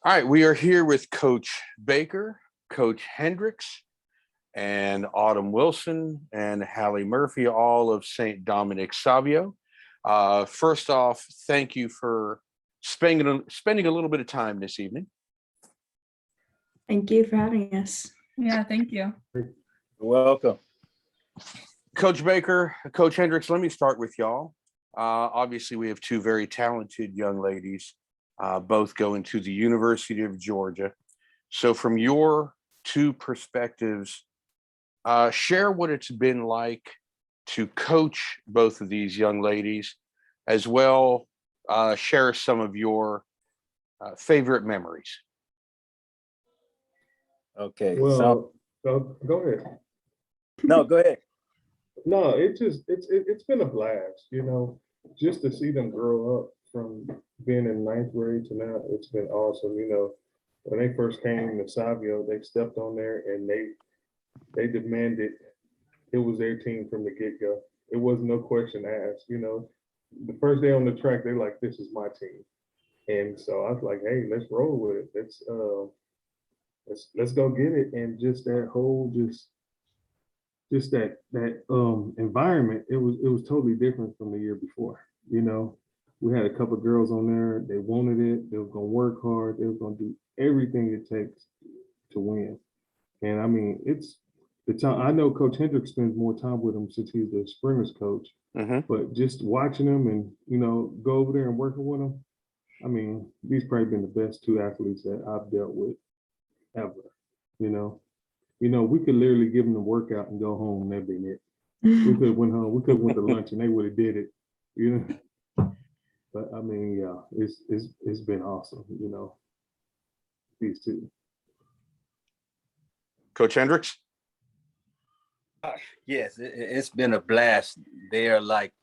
All right, we are here with Coach Baker, Coach Hendricks, and Autumn Wilson and Hali Murphy, all of St. Dominic Savio. First off, thank you for spending a little bit of time this evening. Thank you for having us. Yeah, thank you. You're welcome. Coach Baker, Coach Hendricks, let me start with y'all. Obviously, we have two very talented young ladies, both going to the University of Georgia. So from your two perspectives, share what it's been like to coach both of these young ladies, as well share some of your favorite memories. Okay. Well, go ahead. No, go ahead. No, it's been a blast, just to see them grow up from being in ninth grade to now. It's been awesome. When they first came to Savio, they stepped on there and they demanded it was their team from the get-go. It wasn't no question asked. The first day on the track, they're like, "This is my team," and so I was like, "Hey, let's roll with it. Let's go get it." And just that whole just that environment, it was totally different from the year before. We had a couple of girls on there. They wanted it. They was gonna work hard. They was gonna do everything it takes to win. And I mean, it's the time. I know Coach Hendricks spends more time with them since he's the springers coach. But just watching them and go over there and working with them, I mean, these probably been the best two athletes that I've dealt with ever. We could literally give them the workout and go home, and that'd been it. We could have went home. We could have went to lunch, and they would have did it. But I mean, yeah, it's been awesome. These two. Coach Hendricks? Yes, it's been a blast. They are like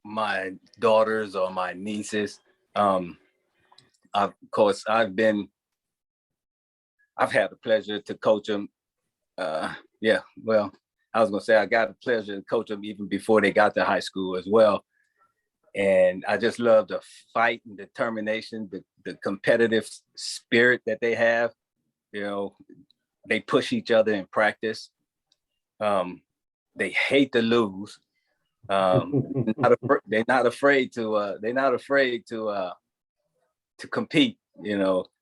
my daughters or my nieces. Of course, I've had the pleasure to coach them. Well, I was gonna say I got the pleasure to coach them even before they got to high school as well. And I just love the fight and determination, the competitive spirit that they have. They push each other in practice. They hate to lose. They're not afraid to compete, and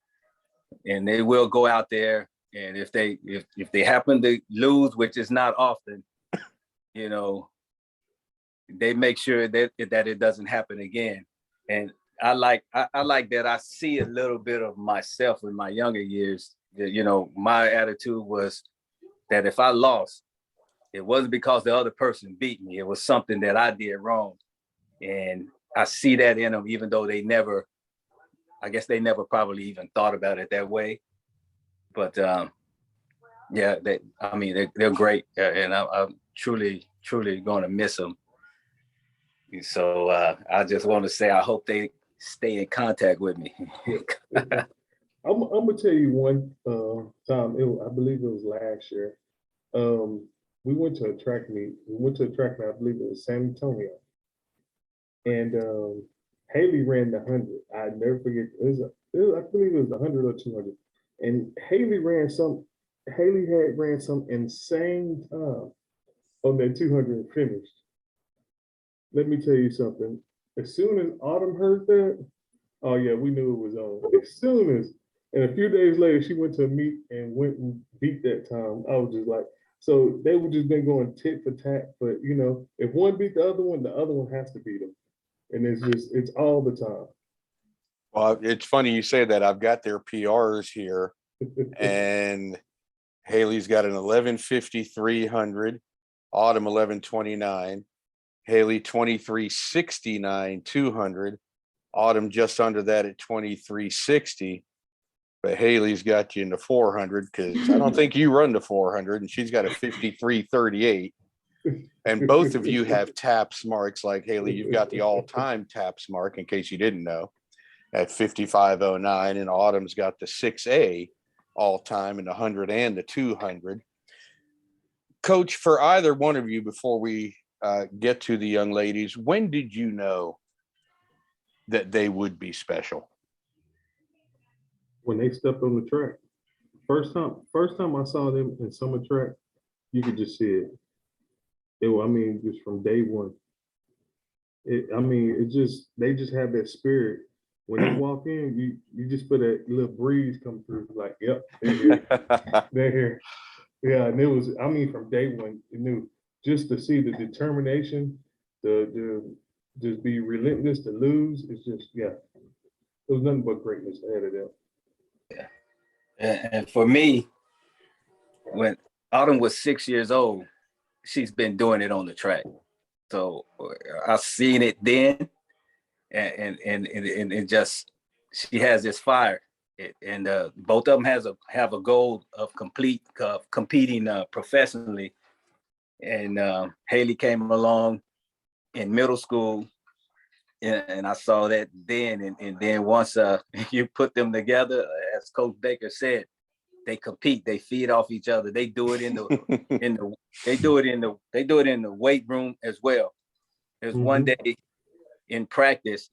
they will go out there. And if they happen to lose, which is not often, they make sure that it doesn't happen again. And I like that I see a little bit of myself in my younger years. My attitude was that if I lost, it wasn't because the other person beat me. It was something that I did wrong. And I see that in them, even though they never probably even thought about it that way. But yeah, they're great. And I'm truly going to miss them. So I just want to say, I hope they stay in contact with me. I'm gonna tell you one time. I believe it was last year. We went to a track meet. I believe it was San Antonio, and Hali ran the 100. I never forget. I believe it was 100 or 200, and Hali had ran some insane time on that 200 and finished. Let me tell you something. As soon as Autumn heard that, oh yeah, we knew it was on. As soon as, and a few days later, she went to a meet and went and beat that time. I was just like, so they were just been going tit for tat. But if one beat the other one has to beat them, and it's all the time. Well, it's funny you say that. I've got their PRs here, and Hali's got an 11:53 Autumn 11:29, Hali 23:69 200, Autumn just under that at 23:60. But Hali's got you in the 400 because I don't think you run the 400, and she's got a 53:38. And both of you have TAPS marks like Hali. You've got the all-time TAPS mark, in case you didn't know, at 55:09, and Autumn's got the 6A all-time in the 100 and the 200. Coach, for either one of you, before we get to the young ladies, when did you know that they would be special? when they stepped on the track. First time I saw them in summer track, you could just see it. I mean, just from day one. They just have that spirit. When they walk in, you just feel that little breeze come through. Like, yep, they're here. They're here. Yeah, and it was, I mean, from day one, you knew, just to see the determination, the just be relentless to lose. It's just, yeah, it was nothing but greatness ahead of them. And for me, when Autumn was 6 years old, she's been doing it on the track. So I seen it then, and just she has this fire, and both of them have a goal of competing professionally. And Hali came along in middle school, and I saw that then, and then once you put them together, as Coach Baker said, they compete, they feed off each other, they do it in the weight room as well. There's one day in practice,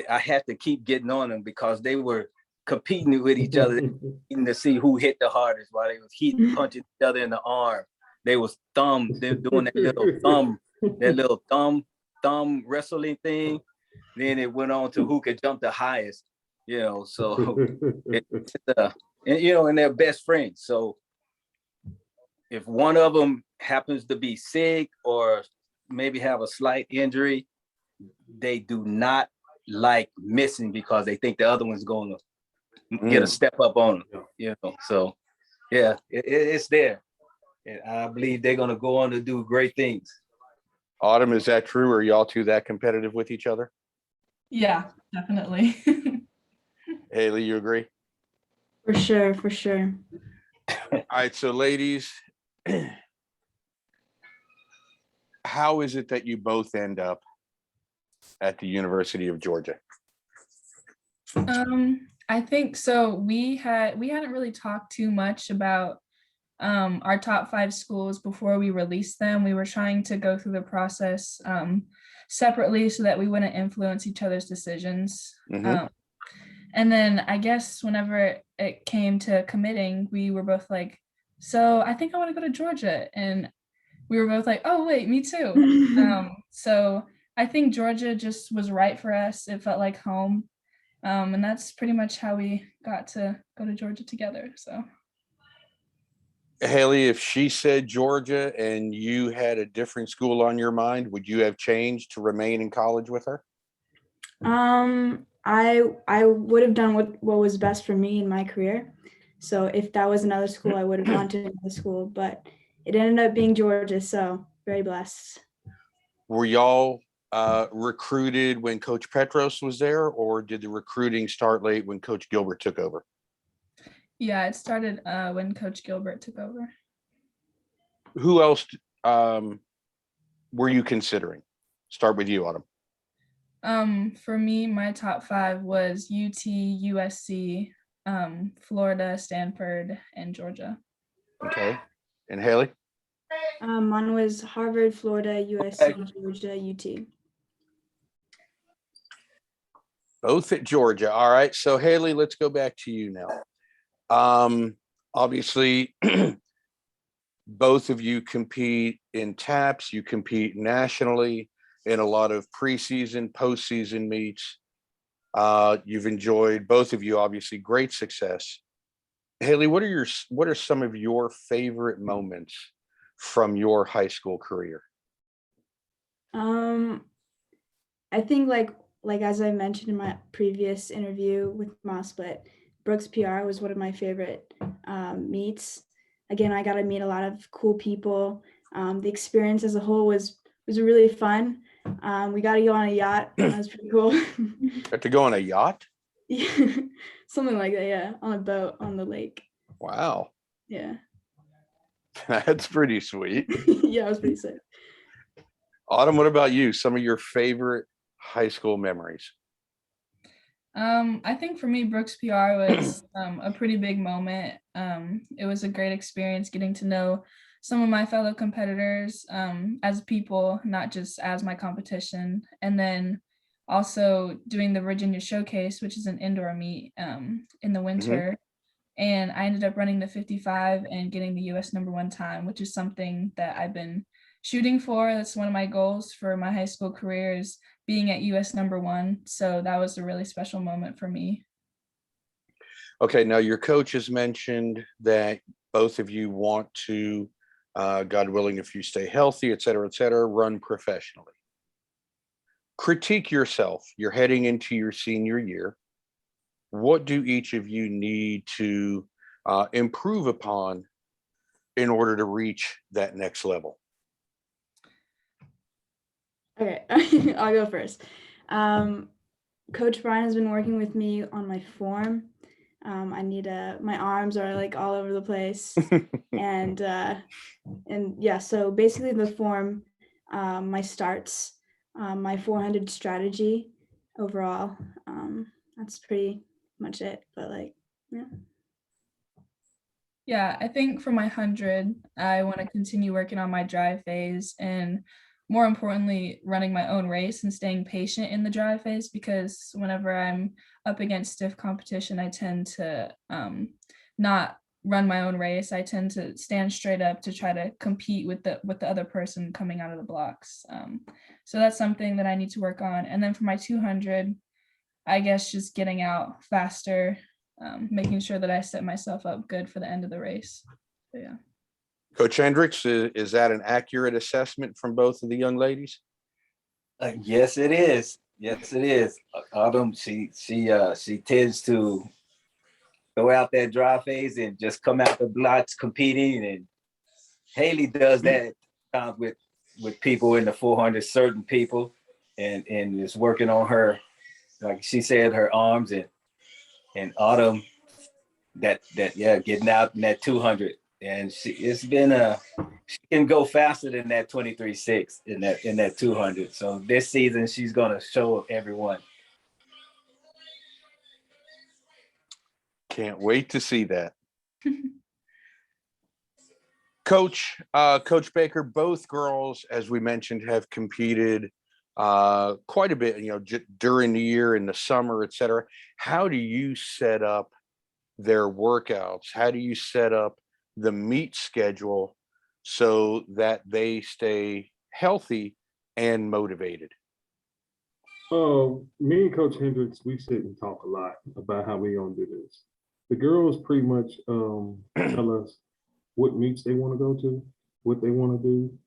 I had to keep getting on them because they were competing with each other to see who hit the hardest, while they was punching each other in the arm. They was doing that little thumb wrestling thing. Then it went on to who could jump the highest, so and they're best friends. So if one of them happens to be sick or maybe have a slight injury, they do not like missing because they think the other one's going to get a step up on them, So yeah, it's there. And I believe they're going to go on to do great things. Autumn, is that true? Are y'all two that competitive with each other? Yeah, definitely. Hali, you agree? For sure, for sure. All right, so ladies, how is it that you both end up at the University of Georgia? I think so. We hadn't really talked too much about our top 5 schools before we released them. We were trying to go through the process separately so that we wouldn't influence each other's decisions. And then I guess whenever it came to committing, we were both like, so I think I want to go to Georgia. And we were both like, oh, wait, me too. So I think Georgia just was right for us. It felt like home. And that's pretty much how we got to go to Georgia together. So Hali, if she said Georgia and you had a different school on your mind, would you have changed to remain in college with her? I would have done what was best for me in my career. So if that was another school, I would have gone to another school, but it ended up being Georgia. So very blessed. Were y'all recruited when Coach Petros was there, or did the recruiting start late when Coach Gilbert took over? Yeah, it started when Coach Gilbert took over. Who else were you considering? Start with you, Autumn. For me, my top 5 was UT, USC, Florida, Stanford, and Georgia. Okay. And Hali? Mine was Harvard, Florida, USC, Georgia, UT. Both at Georgia. All right. So Hali, let's go back to you now. Obviously, both of you compete in TAPS, you compete nationally in a lot of preseason, postseason meets. You've enjoyed, both of you, obviously, great success. Hali, what are some of your favorite moments from your high school career? I think like as I mentioned in my previous interview with Mosplit, Brooks PR was one of my favorite meets. Again, I got to meet a lot of cool people. The experience as a whole was really fun. We got to go on a yacht. That was pretty cool. Got to go on a yacht? Yeah, something like that. Yeah, on a boat on the lake. Wow. Yeah. That's pretty sweet. Yeah, it was pretty sick. Autumn, what about you? Some of your favorite high school memories? I think for me, Brooks PR was a pretty big moment. It was a great experience getting to know some of my fellow competitors as people, not just as my competition. And then also doing the Virginia Showcase, which is an indoor meet in the winter. And I ended up running the 55 and getting the US #1 time, which is something that I've been shooting for. That's one of my goals for my high school career, is being at US #1. So that was a really special moment for me. Okay, now your coach has mentioned that both of you want to, God willing, if you stay healthy, et cetera, run professionally. Critique yourself. You're heading into your senior year. What do each of you need to improve upon in order to reach that next level? Okay, I'll go first. Coach Brian has been working with me on my form. My arms are like all over the place. and yeah, so basically the form, my starts, my 400 strategy overall. That's pretty much it, but like, yeah. Yeah, I think for my 100, I want to continue working on my drive phase, and more importantly, running my own race and staying patient in the drive phase, because whenever I'm up against stiff competition, I tend to not run my own race. I tend to stand straight up to try to compete with the other person coming out of the blocks. So that's something that I need to work on. And then for my 200, I guess just getting out faster, making sure that I set myself up good for the end of the race. So, yeah. Coach Hendricks, is that an accurate assessment from both of the young ladies? Yes, it is. Yes, it is. Autumn, she tends to throw out that drive phase and just come out the blocks competing. And Hali does that with people in the 400, certain people, and is working on her, like she said, her arms, and Autumn getting out in that 200. And she can go faster than that 23.6 in that 200. So this season she's gonna show everyone. Can't wait to see that. Coach Baker, both girls, as we mentioned, have competed quite a bit, during the year, in the summer, et cetera. How do you set up their workouts? How do you set up the meet schedule so that they stay healthy and motivated? Me and Coach Hendricks, we sit and talk a lot about how we gonna do this. The girls pretty much tell us what meets they want to go to, what they want to do,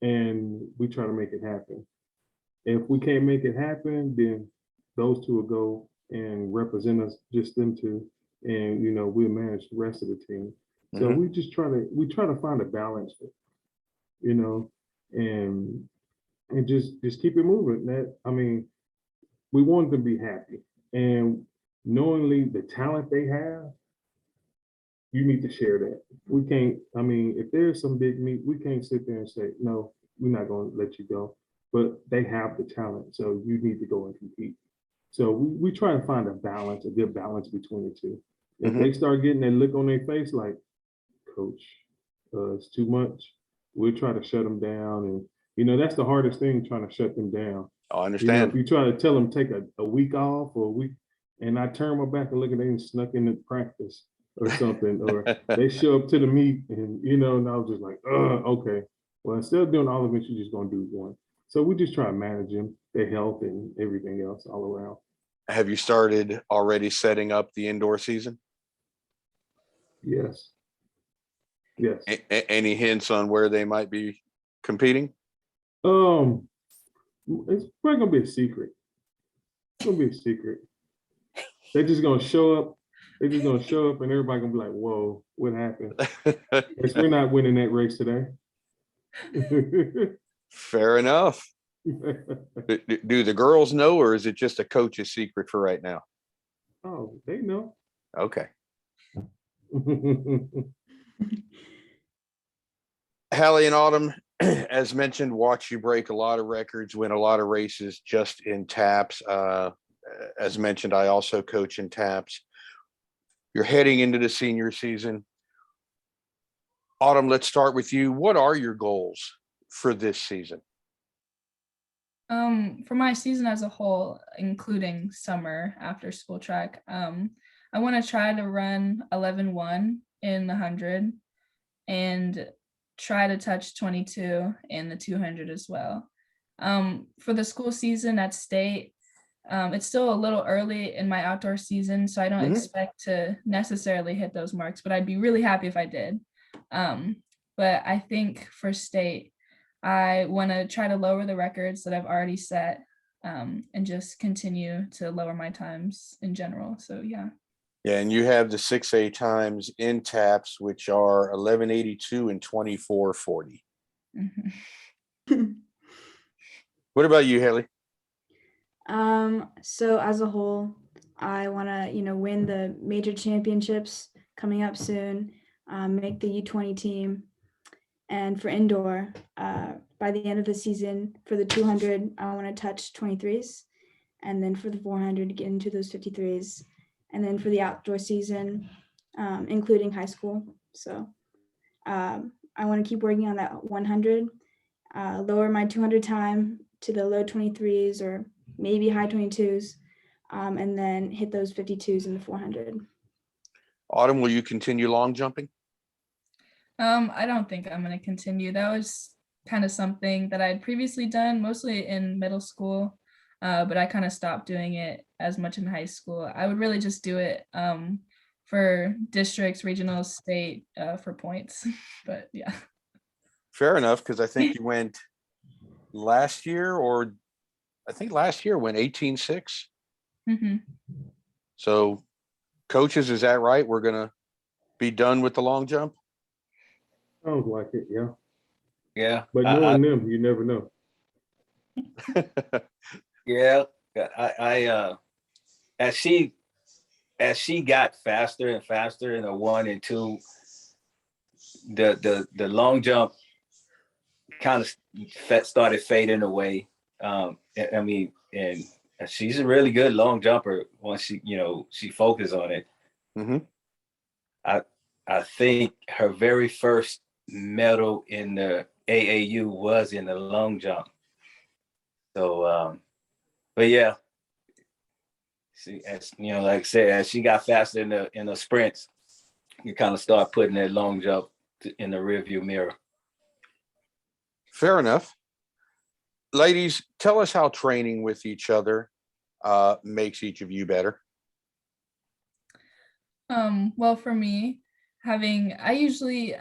and we try to make it happen. If we can't make it happen, then those two will go and represent us, just them two, and we'll manage the rest of the team. So we try to find a balance, and just keep it moving. We want them to be happy, and knowingly the talent they have, you need to share that. We can't, if there's some big meet, we can't sit there and say, no, we're not going to let you go. But they have the talent, so you need to go and compete. So we try to find a good balance between the two. If they start getting that look on their face like, Coach, it's too much, we'll try to shut them down. And, that's the hardest thing, trying to shut them down. I understand. If you try to tell them take a week off or a week, and I turn my back and look at them and snuck into practice or something, or they show up to the meet and, and I was just like, okay. Well, instead of doing all of it, you're just going to do one. So we just try to manage them, their health and everything else all around. Have you started already setting up the indoor season? Yes. Any hints on where they might be competing? It's probably gonna be a secret. It's gonna be a secret. They're just gonna show up. They're just gonna show up, and everybody gonna be like, "Whoa, what happened?" Because we're not winning that race today. Fair enough. Do the girls know, or is it just a coach's secret for right now? Oh, they know. Okay. Hali and Autumn, as mentioned, watch you break a lot of records, win a lot of races just in taps. As mentioned, I also coach in taps. You're heading into the senior season. Autumn, let's start with you. What are your goals for this season? For my season as a whole, including summer after school track, I want to try to run 11:1 in the 100 and try to touch 22 in the 200 as well. For the school season at state, it's still a little early in my outdoor season, so I don't expect to necessarily hit those marks, but I'd be really happy if I did. But I think for state, I want to try to lower the records that I've already set, and just continue to lower my times in general. So yeah. Yeah, and you have the 6A times in taps, which are 11:82 and 24:40. Mhm. What about you, Haley? So as a whole, I want to, win the major championships coming up soon, make the U20 team. And for indoor, by the end of the season, for the 200, I want to touch 23s. And then for the 400, get into those 53s. And then for the outdoor season, including high school. So I want to keep working on that 100, lower my 200 time to the low 23s or maybe high 22s, and then hit those 52s in the 400. Autumn, will you continue long jumping? I don't think I'm going to continue. That was kind of something that I had previously done, mostly in middle school, but I kind of stopped doing it as much in high school. I would really just do it for districts, regional, state, for points. But yeah. Fair enough, because I think you went last year, or I think last year went 18.6. Mhm. So coaches, is that right? We're going to be done with the long jump? Sounds like it, yeah. Yeah. But knowing them, you never know. Yeah. As she got faster and faster in the 1 and 2, the long jump kind of started fading away. I mean, and she's a really good long jumper once she focused on it. Mm-hmm. I think her very first medal in the AAU was in the long jump. So, but yeah, as like I said, as she got faster in the sprints, you kind of start putting that long jump in the rearview mirror. Fair enough. Ladies, tell us how training with each other makes each of you better. Well, for me, I usually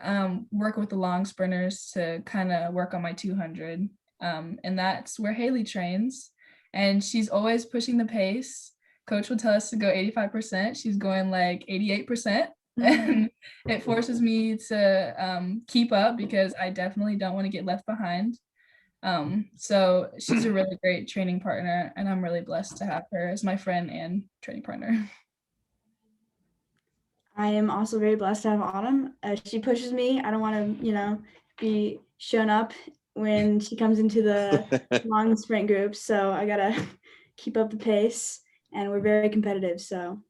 work with the long sprinters to kind of work on my 200. And that's where Hali trains. And she's always pushing the pace. Coach will tell us to go 85%. She's going like 88%. And it forces me to keep up because I definitely don't want to get left behind. So she's a really great training partner, and I'm really blessed to have her as my friend and training partner. I am also very blessed to have Autumn. She pushes me. I don't want to, be shown up when she comes into the long sprint groups. So I got to keep up the pace, and we're very competitive. So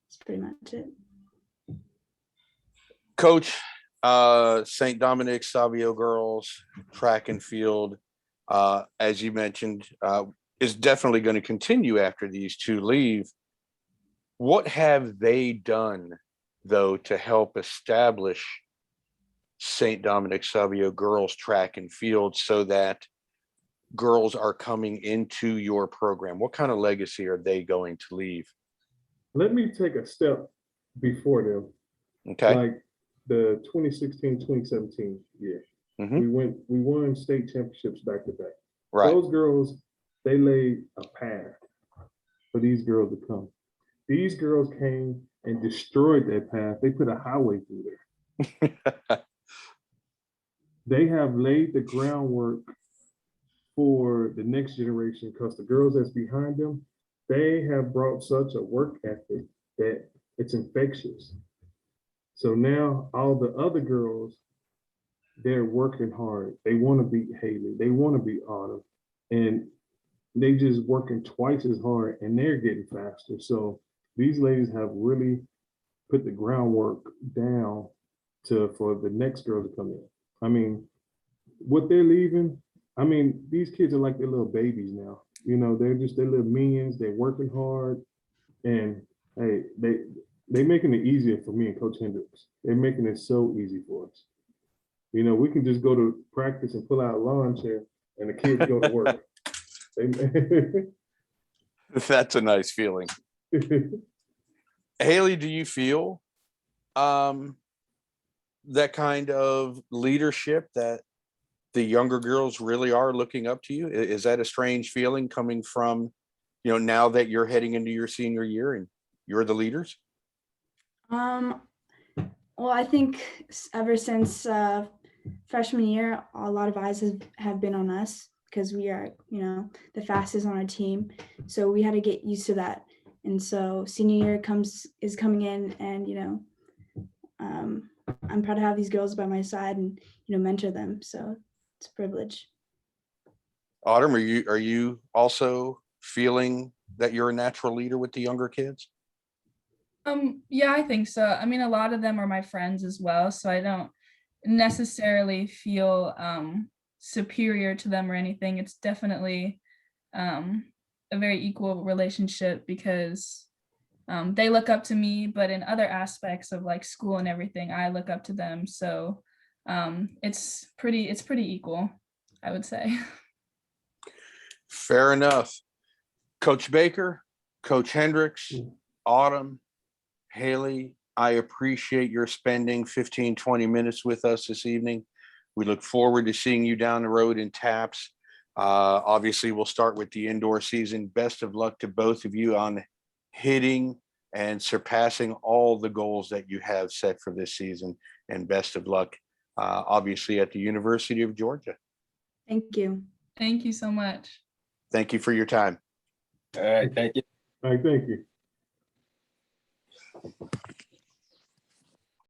that's pretty much it. Coach, St. Dominic, Savio girls, track and field, as you mentioned, is definitely going to continue after these two leave. What have they done, though, to help establish St. Dominic Savio girls track and field so that girls are coming into your program? What kind of legacy are they going to leave? Let me take a step before them. Okay. Like the 2016, 2017 year. Mm-hmm. We won state championships back to back. Right. Those girls, they laid a path for these girls to come. These girls came and destroyed that path. They put a highway through there. They have laid the groundwork for the next generation because the girls that's behind them, they have brought such a work ethic that it's infectious. So now all the other girls, they're working hard. They want to beat Hali. They want to beat Autumn. And they just working twice as hard and they're getting faster. So these ladies have really put the groundwork down for the next girl to come in. I mean, what they're leaving I mean, these kids are like their little babies now. You know, they're just their little minions. They're working hard, and hey, they making it easier for me and Coach Hendricks. They're making it so easy for us. You know, we can just go to practice and pull out a lawn chair, and the kids go to work. That's a nice feeling. Hali, do you feel that kind of leadership that the younger girls really are looking up to you? Is that a strange feeling coming from, now that you're heading into your senior year and you're the leaders? Well, I think ever since freshman year, a lot of eyes have been on us because we are, the fastest on our team. So we had to get used to that. And so senior year is coming in, and I'm proud to have these girls by my side and mentor them. So it's a privilege. Autumn, are you also feeling that you're a natural leader with the younger kids? Yeah, I think so. I mean, a lot of them are my friends as well, so I don't necessarily feel superior to them or anything. It's definitely a very equal relationship because they look up to me, but in other aspects of like school and everything, I look up to them. So it's pretty equal, I would say. Fair enough. Coach Baker, Coach Hendricks, Autumn, Hali, I appreciate your spending 15, 20 minutes with us this evening. We look forward to seeing you down the road in TAPS. Obviously, we'll start with the indoor season. Best of luck to both of you on hitting and surpassing all the goals that you have set for this season. And best of luck, obviously, at the University of Georgia. Thank you. Thank you so much. Thank you for your time. All right, thank you. All right, thank you.